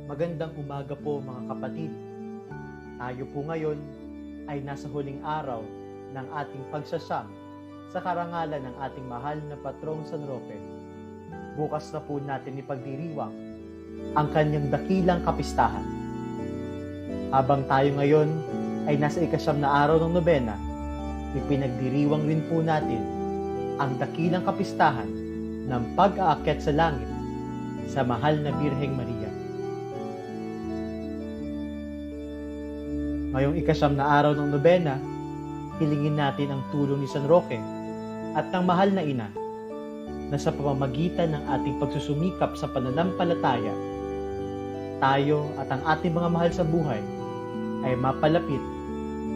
Magandang umaga po mga kapatid. Tayo po ngayon ay nasa huling araw ng ating pagsasam sa karangalan ng ating mahal na patrong San Roque. Bukas na po natin ipagdiriwang ang kanyang dakilang kapistahan. Habang tayo ngayon ay nasa ikasyam na araw ng nobena, ipinagdiriwang rin po natin ang dakilang kapistahan ng pag-aakyat sa langit sa mahal na Birheng Maria. Ngayong ikasyam na araw ng nobena, hilingin natin ang tulong ni San Roque at ng mahal na ina na sa pamamagitan ng ating pagsusumikap sa pananampalataya, tayo at ang ating mga mahal sa buhay ay mapalapit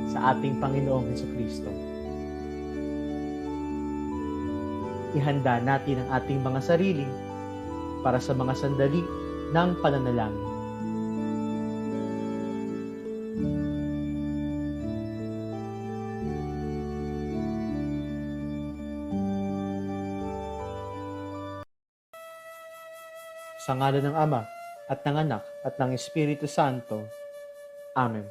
sa ating Panginoong Hesukristo. Ihanda natin ang ating mga sarili para sa mga sandali ng pananalangin. Sa ngalan ng Ama, at ng Anak, at ng Espiritu Santo. Amen.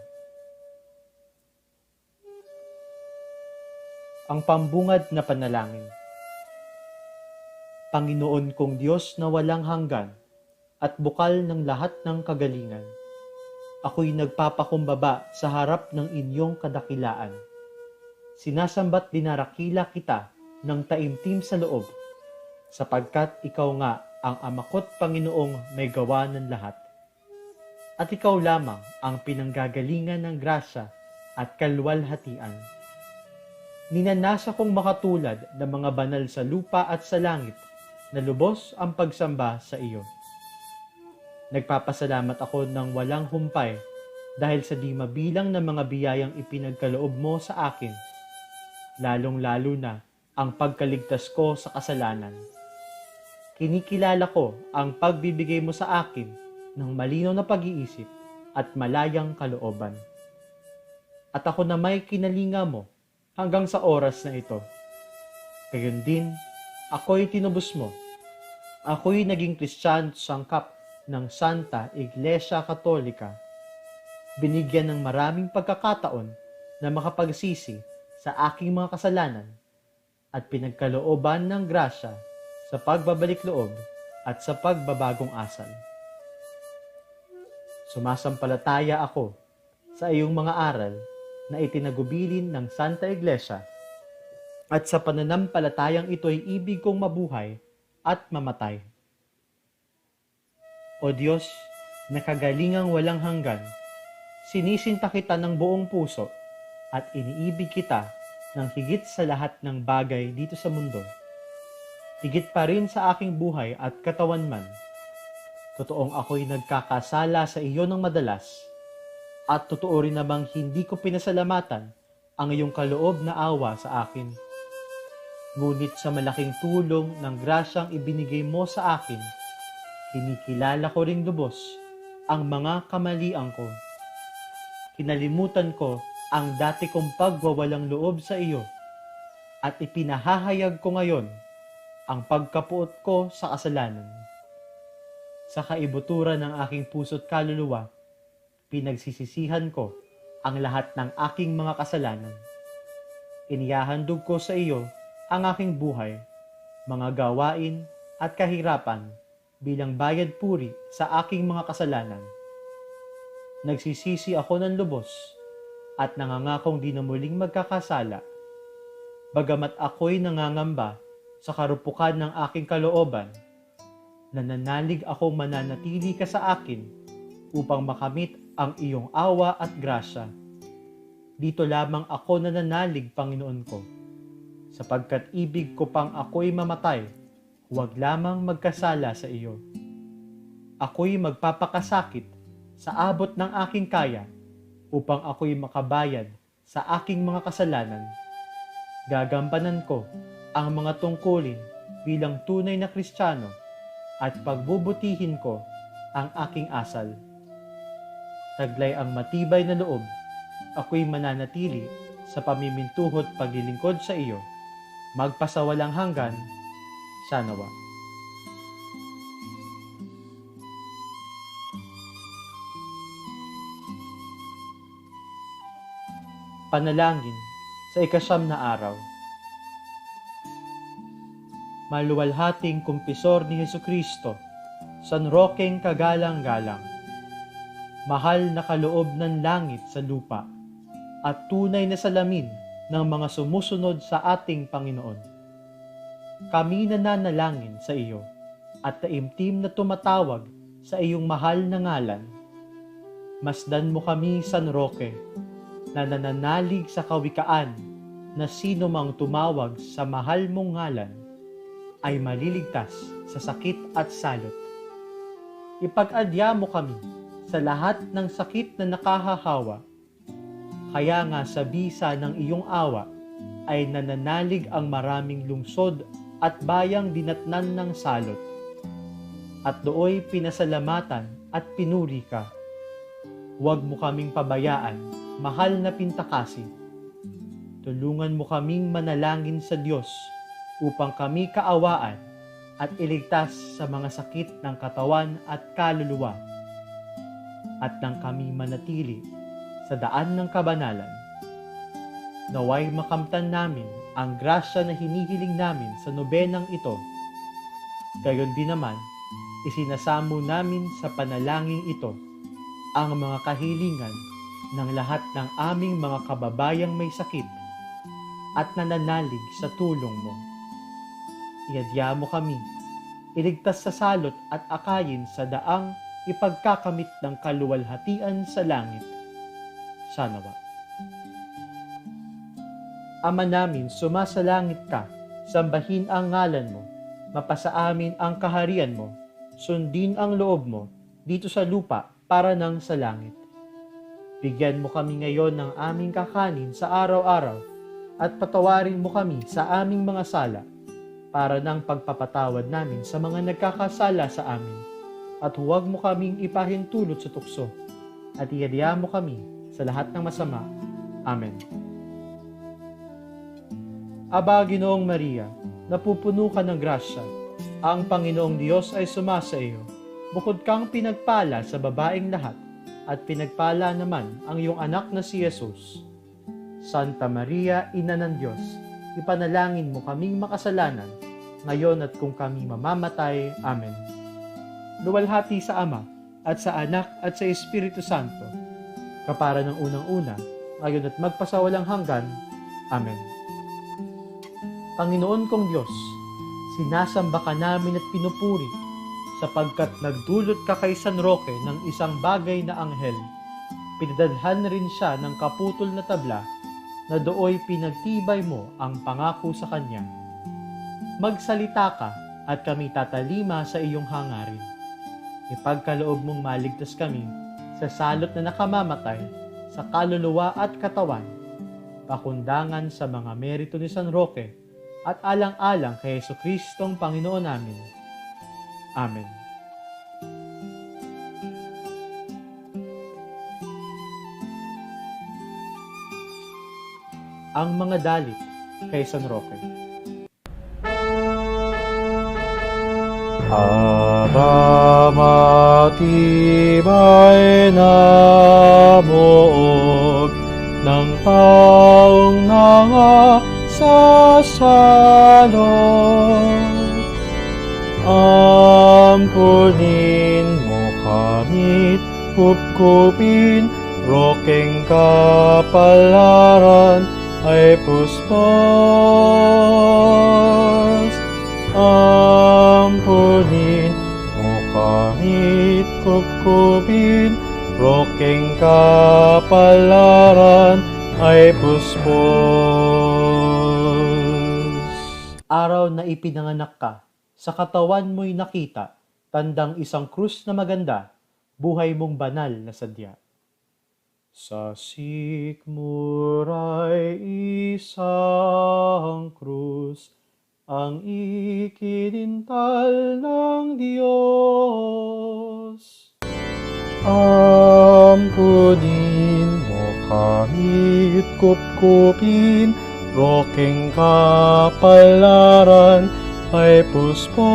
Ang pambungad na panalangin. Panginoon kong Diyos na walang hanggan, at bukal ng lahat ng kagalingan, ako'y nagpapakumbaba sa harap ng inyong kadakilaan. Sinasamba't dinarakila kita ng taimtim sa loob, sapagkat ikaw nga ang amakot Panginoong may gawa ng lahat. At ikaw lamang ang pinanggagalingan ng grasya at kalwalhatian. Ninanasa kong makatulad ng mga banal sa lupa at sa langit na lubos ang pagsamba sa iyo. Nagpapasalamat ako ng walang humpay dahil sa di mabilang na mga biyayang ipinagkaloob mo sa akin, lalong-lalo na ang pagkaligtas ko sa kasalanan. Kinikilala ko ang pagbibigay mo sa akin ng malinaw na pag-iisip at malayang kalooban. At ako na may kinalinga mo hanggang sa oras na ito. Gayon din, ako'y tinubos mo. Ako'y naging Kristiyano sangkap ng Santa Iglesia Katolika. Binigyan ng maraming pagkakataon na makapagsisi sa aking mga kasalanan at pinagkalooban ng grasya sa pagbabalik loob at sa pagbabagong asal. Sumasampalataya ako sa iyong mga aral na itinagubilin ng Santa Iglesia at sa pananampalatayang ito'y ibig kong mabuhay at mamatay. O Diyos, na kagalingang walang hanggan, sinisinta kita ng buong puso at iniibig kita ng higit sa lahat ng bagay dito sa mundo. Higit pa rin sa aking buhay at katawan man. Totoong ako'y nagkakasala sa iyo ng madalas, at totoo rin namang hindi ko pinasalamatan ang iyong kaloob na awa sa akin. Ngunit sa malaking tulong ng grasyang ibinigay mo sa akin, kinikilala ko ring lubos ang mga kamalian ko. kinalimutan ko ang dati kong pagwawalang loob sa iyo at ipinahahayag ko ngayon ang pagkapuot ko sa kasalanan. Sa kaibuturan ng aking puso't kaluluwa, pinagsisisihan ko ang lahat ng aking mga kasalanan. Inihahandog ko sa iyo ang aking buhay, mga gawain at kahirapan bilang bayad puri sa aking mga kasalanan. Nagsisisi ako ng lubos at nangangakong di na muling magkakasala. Bagamat ako'y nangangamba sa karupukan ng aking kalooban, nananalig akong mananatili ka sa akin upang makamit ang iyong awa at grasya. Dito lamang ako nananalig, Panginoon ko, sapagkat ibig ko pang ako'y mamatay, huwag lamang magkasala sa iyo. Ako'y magpapakasakit sa abot ng aking kaya upang ako'y makabayad sa aking mga kasalanan. Gagampanan ko ang mga tungkulin bilang tunay na Kristiyano at pagbubutihin ko ang aking asal. Taglay ang matibay na loob, ako'y mananatili sa pamimintuhot paglilingkod sa iyo, magpasawalang hanggan, sanawa. Panalangin sa 9 na araw. Maluwalhating kumpisor ni Hesukristo, San Roqueng kagalang-galang, mahal na kaloob ng langit sa lupa, at tunay na salamin ng mga sumusunod sa ating Panginoon. Kami nananalangin sa iyo at taimtim na tumatawag sa iyong mahal na ngalan. Masdan mo kami, San Roque, na nananalig sa kawikaan na sino mang tumawag sa mahal mong ngalan ay maliligtas sa sakit at salot. Ipag-adya mo kami sa lahat ng sakit na nakahahawa. Kaya nga sa bisa ng iyong awa ay nananalig ang maraming lungsod at bayang dinatnan ng salot. At dooy pinasalamatan at pinuri ka. Huwag mo kaming pabayaan, mahal na Pintakasi. Tulungan mo kaming manalangin sa Diyos upang kami kaawaan at iligtas sa mga sakit ng katawan at kaluluwa, at nang kami manatili sa daan ng kabanalan. Naway makamtan namin ang grasya na hinihiling namin sa nobenang ito. Gayon din naman, isinasamo namin sa panalangin ito ang mga kahilingan ng lahat ng aming mga kababayang may sakit at nananalig sa tulong mo. Iadya mo kami, iligtas sa salot at akayin sa daang ipagkakamit ng kaluwalhatian sa langit. Sanawa. Ama namin, sumasalangit ka, sambahin ang ngalan mo, mapasa amin ang kaharian mo, sundin ang loob mo dito sa lupa para nang sa langit. Bigyan mo kami ngayon ng aming kakanin sa araw-araw at patawarin mo kami sa aming mga sala para ng pagpapatawad namin sa mga nagkakasala sa amin, at huwag mo kaming ipahintulot sa tukso, at iadya mo kami sa lahat ng masama. Amen. Aba, Ginoong Maria, napupuno ka ng grasya, ang Panginoong Diyos ay sumasa iyo. Bukod kang pinagpala sa babaeng lahat, at pinagpala naman ang iyong anak na si Jesus. Santa Maria, Ina ng Diyos, ipanalangin mo kaming makasalanan, ngayon at kung kami mamamatay. Amen. Luwalhati sa Ama, at sa Anak, at sa Espiritu Santo, kapara ng unang-una, ngayon at magpasawalang hanggan. Amen. Panginoon kong Diyos, sinasamba ka namin at pinupuri, sapagkat nagdulot ka kay San Roque ng isang bagay na anghel. Pinadalhan rin siya ng kaputol na tabla, na dooy pinagtibay mo ang pangako sa kanya. Magsalita ka at kami tatalima sa iyong hangarin. Ipagkaloob mong maligtas kami sa salot na nakamamatay sa kaluluwa at katawan, pakundangan sa mga merito ni San Roque at alang-alang kay Jesucristong Panginoon namin. Amen. ang mga dalit kay San Roque. Aba matibay na muog ng taong nangasasalot, ampunin mo kamit, kupkupin, Rokeng kapalaran ay puspos. Ampunin mo kamit, kupkupin, Rokeng kapalaran ay puspos. Araw na ipinanganak ka, sa katawan mo'y nakita, tandang isang krus na maganda, buhay mong banal na sadya. Sa sikmuray isang krus, ang ikinintal ng Diyos. Ampunin mo kamit, kupkupin, Rokeng kapalaran ay puspos.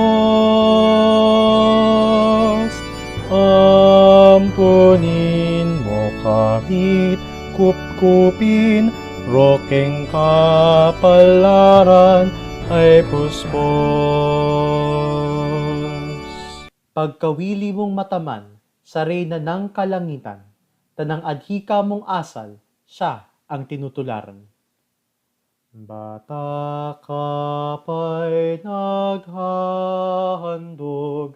Ampunin mo kamit, kupkupin, Rokeng kapalaran ay puspos. Pagkawili mong mataman sa reyna ng kalangitan, tanang adhika mong asal, siya ang tinutularan. Bata ka pa'y naghahandog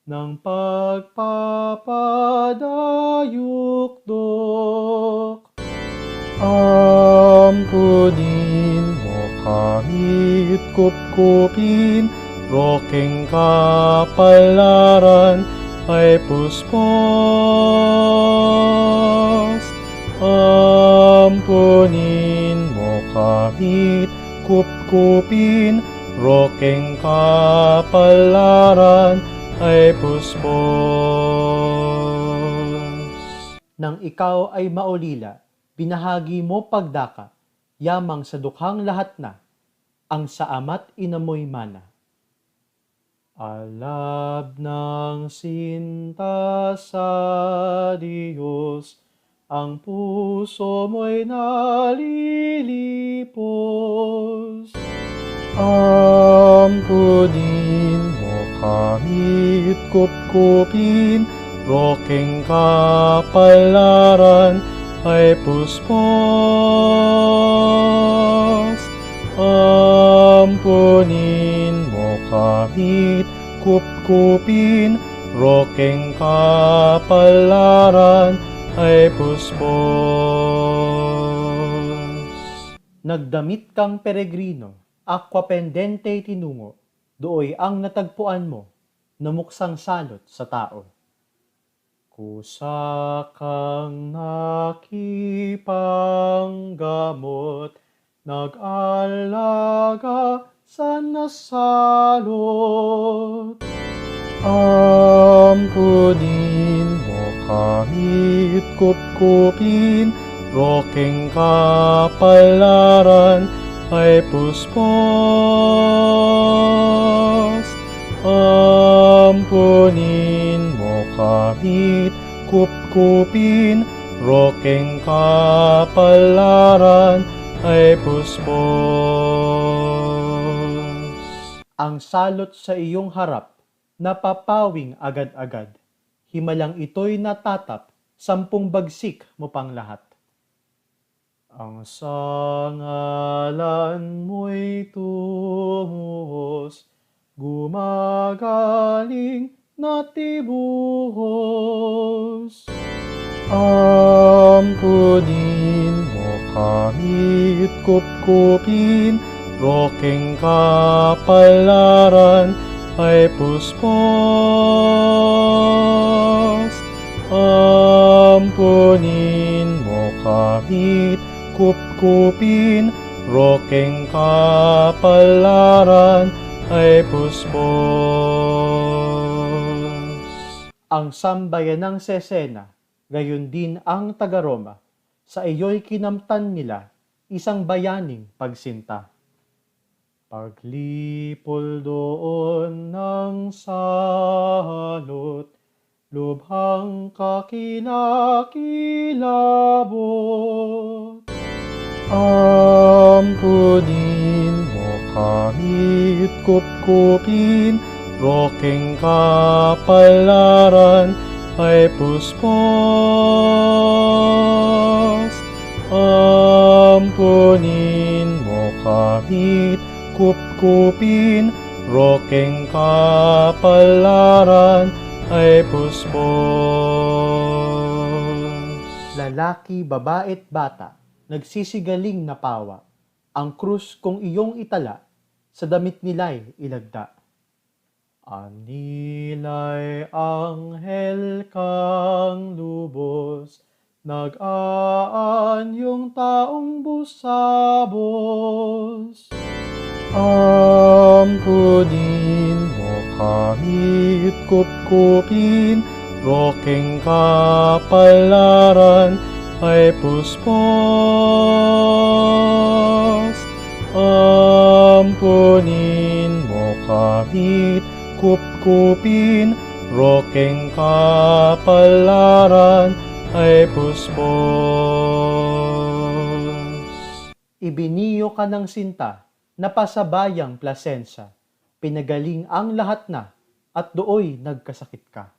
ng pagpapadayukdok. Ampunin mo kamit, kupkupin, Rokeng kapalaran ay puspos. Ampunin mo kamit, kupkupin, Rokeng kapalaran ay puspos. Nang ikaw ay maulila, binahagi mo pagdaka, yamang sa dukhang lahat na, ang sa ama't inamoy mana. Alab ng sinta sa Diyos, ang puso mo'y nalilipos. Ampunin mo kamit, kupkupin, Rokeng kapalaran ay puspos. Ampunin mo kamit, kupkupin, Rokeng kapalaran ay puspos. Nagdamit kang peregrino, aqua pendente tinungo, dooy ang natagpuan mo, namuksang salot sa tao. Kusa kang nakipanggamot, nag-alaga sa nasalot. Ampunin mo kamit, kupkupin, Rokeng kapalaran ay puspos. Ampunin mo kamit, kupkupin, Rokeng kapalaran ay puspos. Ang salot sa iyong harap, napapawing agad-agad. Himalang ito'y natatap, 10 bagsik mo pang lahat. Ang sangalan mo'y tumuhos, gumagaling na tibuhos. Ampunin mo kamit, kupkupin, Rokeng kapalaran ay puspos. Ampunin mo kamit, kupkupin, Rokeng kapalaran ay puspos. Ang sambayanang Sesena, gayon din ang taga-Roma, sa iyo'y kinamtan nila, isang bayaning pagsinta. Paglipol doon ng salot, lubhang kakilakilabot. Ampunin mo kamit kupkupin, roking kapalaran ay puspos. Ampunin mo kamit kupkupin, roking kapalaran ay puspos. Lalaki, babae't bata, nagsisigaling na pawa, ang krus kung iyong itala, sa damit nila'y ilagda. Anilay anghel kang lubos, nag-aan yung busabos. Ampunin mo kamit kupkupin, roking kapalaran ay puspos. Ampunin mo kamit kupkupin, roking kapalaran ay puspos. Ibiniyo ka ng sinta, napasabayang plasensya, pinagaling ang lahat na, at dooy nagkasakit ka.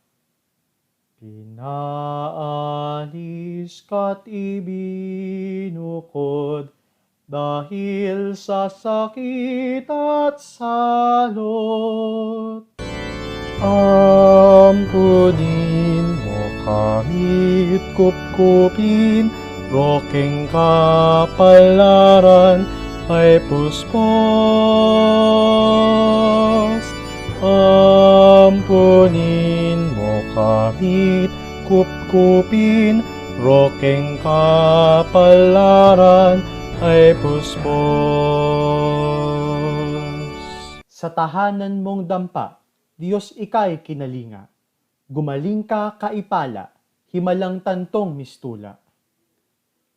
Pinaalis ka't ibinukod, dahil sa sakit at salot. Ampunin mo kamit kupkupin, roking kapalaran ay puspos. Ampunin mo kamit kupkupin, roking kapalaran ay puspos. Sa tahanan mong dampa, Diyos ika'y kinalinga. Gumaling ka kaipala, himalang tantong mistula.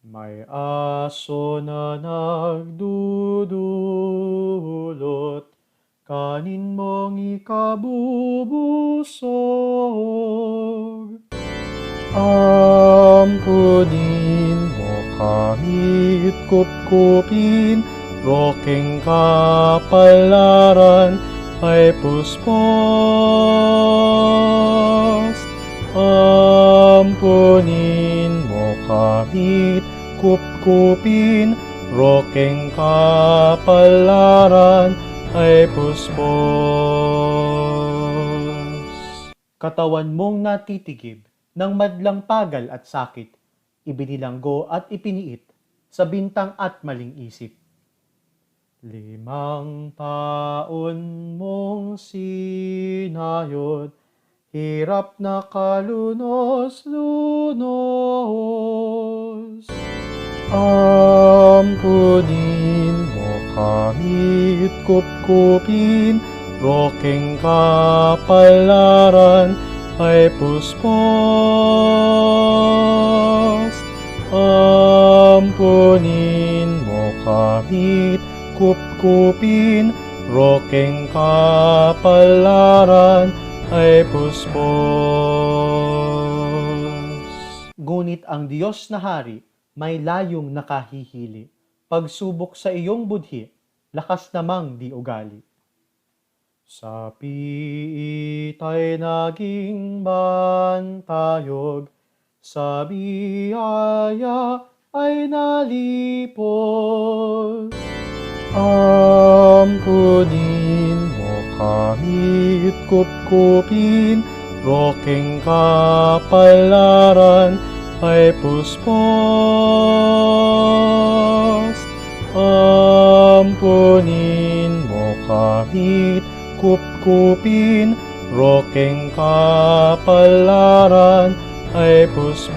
May aso na nagdudulot, kanin mong ikabubusog. Ampunin mo kamit kupkupin, roking kapalaran ay puspos. Ampunin mo kamit kupkupin, roking kapalaran ay puspos. Katawan mong natitigib ng madlang pagal at sakit, ibinilanggo at ipiniit sa bintang at maling isip. 5 taon mong sinayod, hirap na kalunos-lunos. Ampunin mo kamit kupkupin, roking kapalaran ay puspos. Ampunin mo kamit kupkupin, roking kapalaran ay puspos. Ngunit ang Diyos na Hari may layong nakahihili, pagsubok sa iyong budhi, lakas namang di ugali. Sa piit ay naging bantayog, sa biyaya ay nalipos. Ampunin mo kamit kupkupin, roking kapalaran ay puspos. Ampunin mo kamit kupkupin, roking kapalaran ay puspos.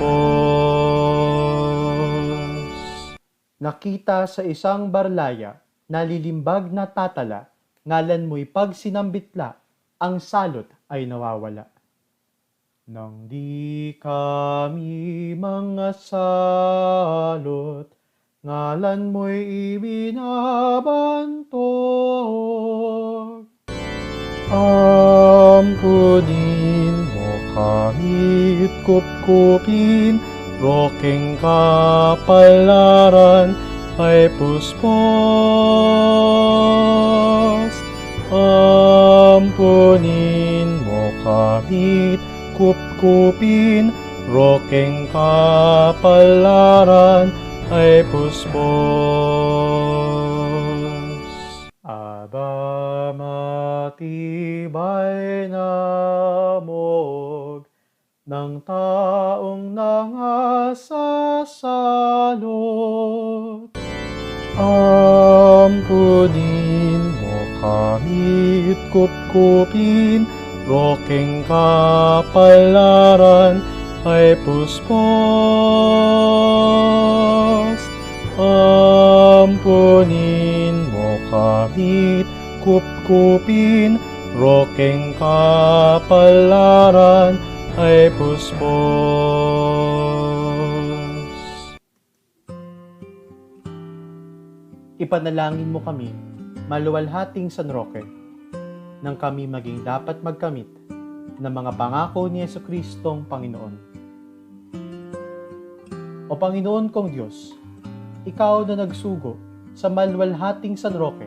Nakita sa isang barlaya, nalilimbag na tatala, ngalan mo'y pag sinambitla, ang salot ay nawawala. Nang di kami mga salot, ngalan mo'y ibinabantog. Ampunin mo kami't kupkupin, roking kapalaran ay puspos. Ampunin mo kami't kupkupin, roking kapalaran ay puspos. Aba matibay na moog ng taong nangasasalot. Ampunin mo kami't kupkupin, roking kapalaran ay puspos. Ampunin mo kami't kupkupin, roking kapalaran ay puspos. Ipanalangin mo kami, maluwalhating San Roque, nang kami maging dapat magkamit ng mga pangako ni Jesucristong Panginoon. O Panginoon kong Diyos, Ikaw na nagsugo sa maluwalhating San Roque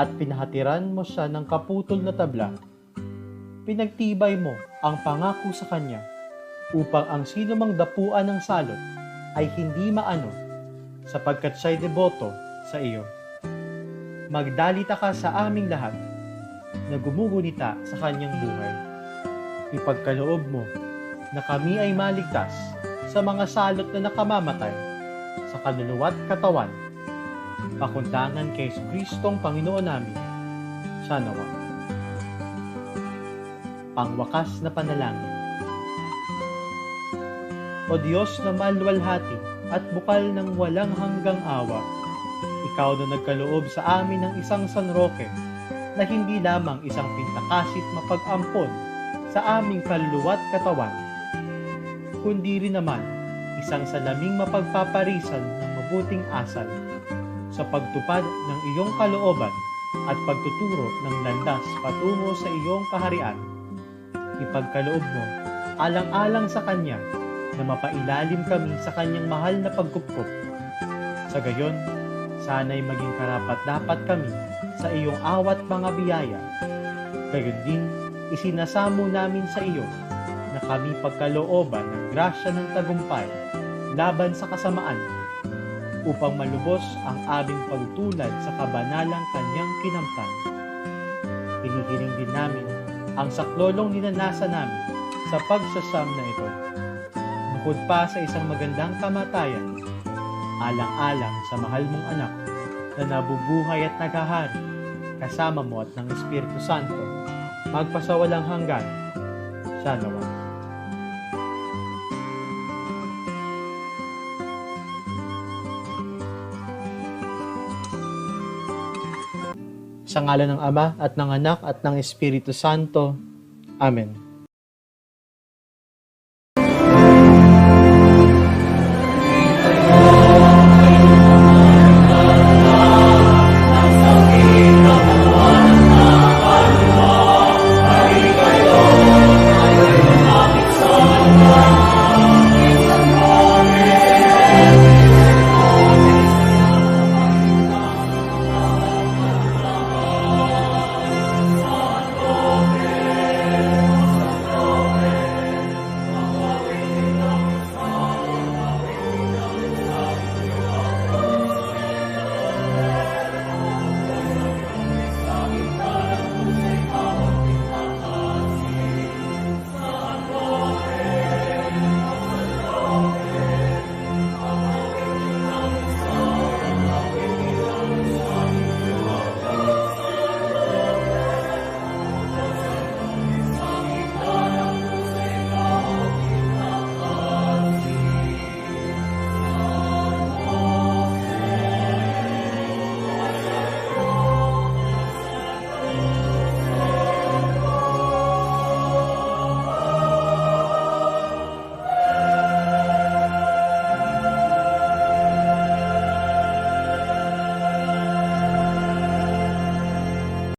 at pinahatiran mo siya ng kaputol na tabla, pinagtibay mo ang pangako sa Kanya upang ang sinumang dapuan ng salot ay hindi maano sapagkat siya'y deboto sa iyo. Magdalita ka sa aming lahat na gumugunita sa kanyang buhay. Ipagkaloob mo na kami ay maligtas sa mga salot na nakamamatay sa kaluluwa't katawan, pakundangan kay Jesucristong Panginoon namin. Siya nawa. Pangwakas na panalangin. O Diyos na maluwalhati at bukal ng walang hanggang awa, Ikaw na nagkaloob sa amin ng isang San Roque na hindi lamang isang pintakasit mapag-ampon sa aming kaluluwa't katawan, kundi rin naman isang salaming mapagpaparisan ng mabuting asal sa pagtupad ng iyong kalooban at pagtuturo ng landas patungo sa iyong kaharian. Ipagkaloob mo, alang-alang sa Kanya, na mapailalim kami sa Kanyang mahal na pagkupkup. Sa gayon, sana'y maging karapat-dapat kami sa iyong awat mga biyaya. Gayon din, isinasamo namin sa iyo na kami pagkalooban ng grasya ng tagumpay laban sa kasamaan upang malubos ang aming pagtulad sa kabanalang Kanyang kinamtan. Hinihiling din namin ang saklolong ninanasan namin sa pagsasam na ito. Bukod pa sa isang magandang kamatayan, alang-alang sa mahal mong anak na nabubuhay at naghahari kasama mo at ng Espiritu Santo, magpasawalang hanggan. Siya nawa. Sa ngalan ng Ama at ng Anak at ng Espiritu Santo. Amen.